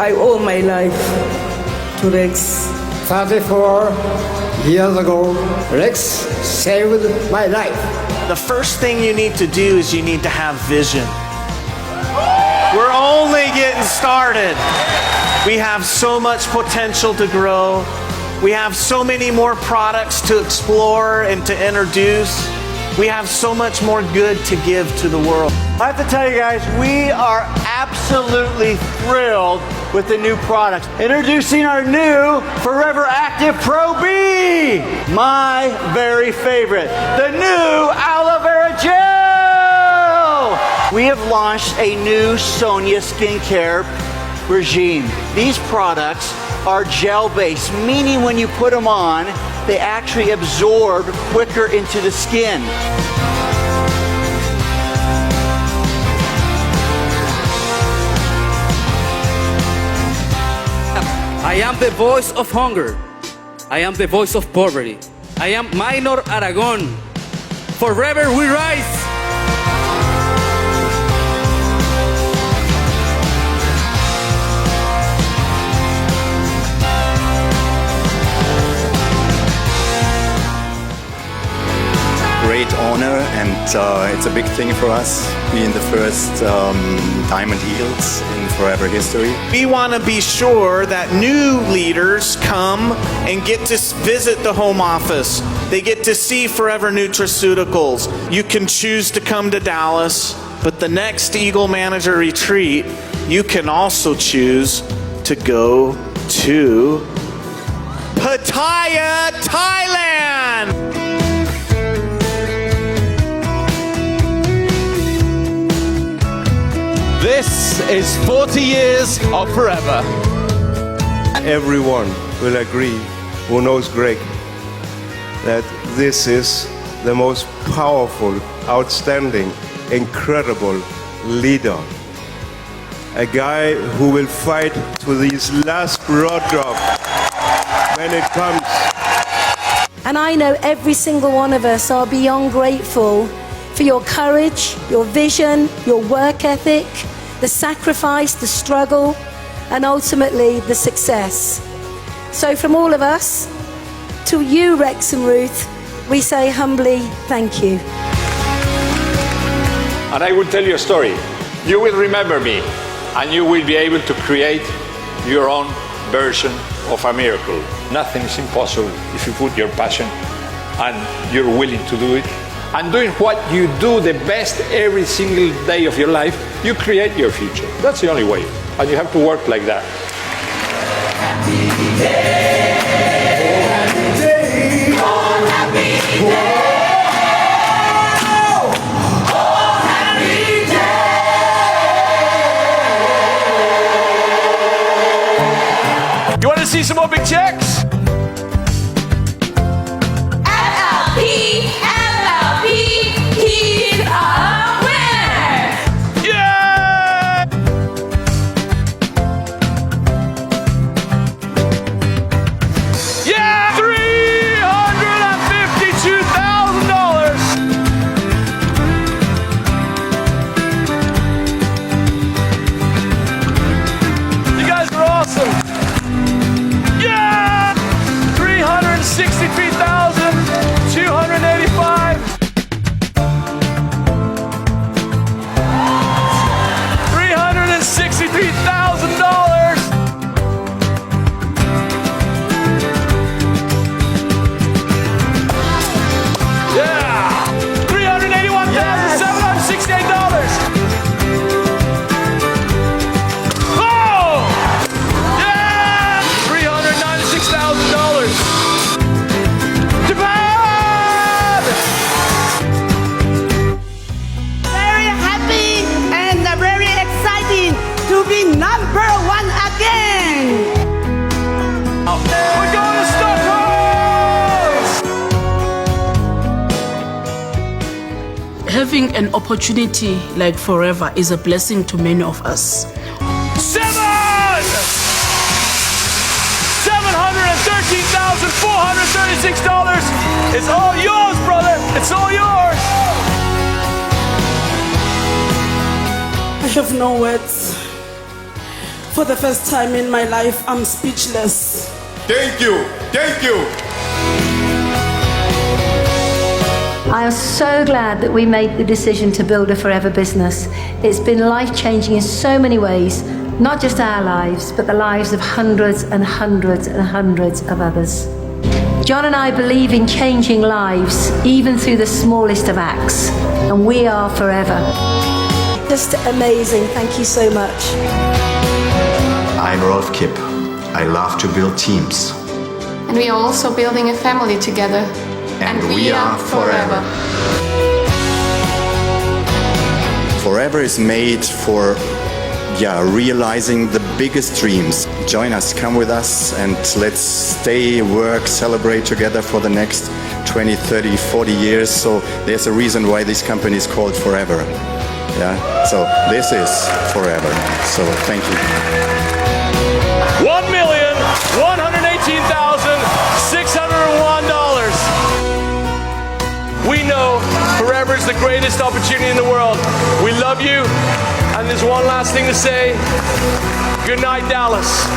I owe my life to Rex. 34 years ago, Rex saved my life. The first thing you need to do is you need to have vision. We're only getting started. We have so much potential to grow. We have so many more products to explore and to introduce. We have so much more good to give to the world. I have to tell you guys, we are absolutely thrilled with the new products. Introducing our new Forever Active Pro B, my very favorite, the new Aloe Vera Gel. We have launched a new Sonia skincare regime. These products are gel-based, meaning when you put them on, they actually absorb quicker into the skin. I am the voice of hunger. I am the voice of poverty. I am Minor Aragon. Forever we rise. Great honor, and it's a big thing for us, being the first diamond eagles in Forever history. We want to be sure that new leaders come and get to visit the home office. They get to see Forever Nutraceuticals. You can choose to come to Dallas, but the next Eagle Manager Retreat, you can also choose to go to Pattaya, Thailand. This is 40 years of Forever. Everyone will agree, who knows Greg, that this is the most powerful, outstanding, incredible leader. A guy who will fight to his last blood drop when it comes. And I know every single one of us are beyond grateful for your courage, your vision, your work ethic, the sacrifice, the struggle, and ultimately the success. So from all of us, to you, Rex and Ruth, we say humbly, thank you. And I will tell you a story. You will remember me, and you will be able to create your own version of a miracle. Nothing is impossible if you put your passion and you're willing to do it. And doing what you do the best every single day of your life, you create your future. That's the only way. And you have to work like that. Happy day. Happy day. Oh, happy day. Oh, happy day. You want to see some more big checks? He's a winner! Yeah! Yeah! $352,000! You guys are awesome! Yeah! $363,285. $363,000. Yeah. $381,768. Oh. Yeah. $396,000. Japan. Very happy and very exciting to be number one again. We're going to Stockholm! Having an opportunity like Forever is a blessing to many of us. $713,436. It's all yours, brother. It's all yours. I have no words For the first time in my life, I'm speechless. Thank you. Thank you. I am so glad that we made the decision to build a forever business. It's been life-changing in so many ways, not just our lives, but the lives of hundreds and hundreds and hundreds of others. John and I believe in changing lives, even through the smallest of acts, and we are forever. Just amazing. Thank you so much. I'm Rolf Kipp. I love to build teams. And we are also building a family together. And we are forever. Forever is made for realizing the biggest dreams. Join us, come with us, and let's stay, work, celebrate together for the next 20, 30, 40 years. So there's a reason why this company is called Forever. Yeah, so this is forever. So thank you. $1,118,601. We know forever is the greatest opportunity in the world. We love you. And there's one last thing to say. Good night, Dallas.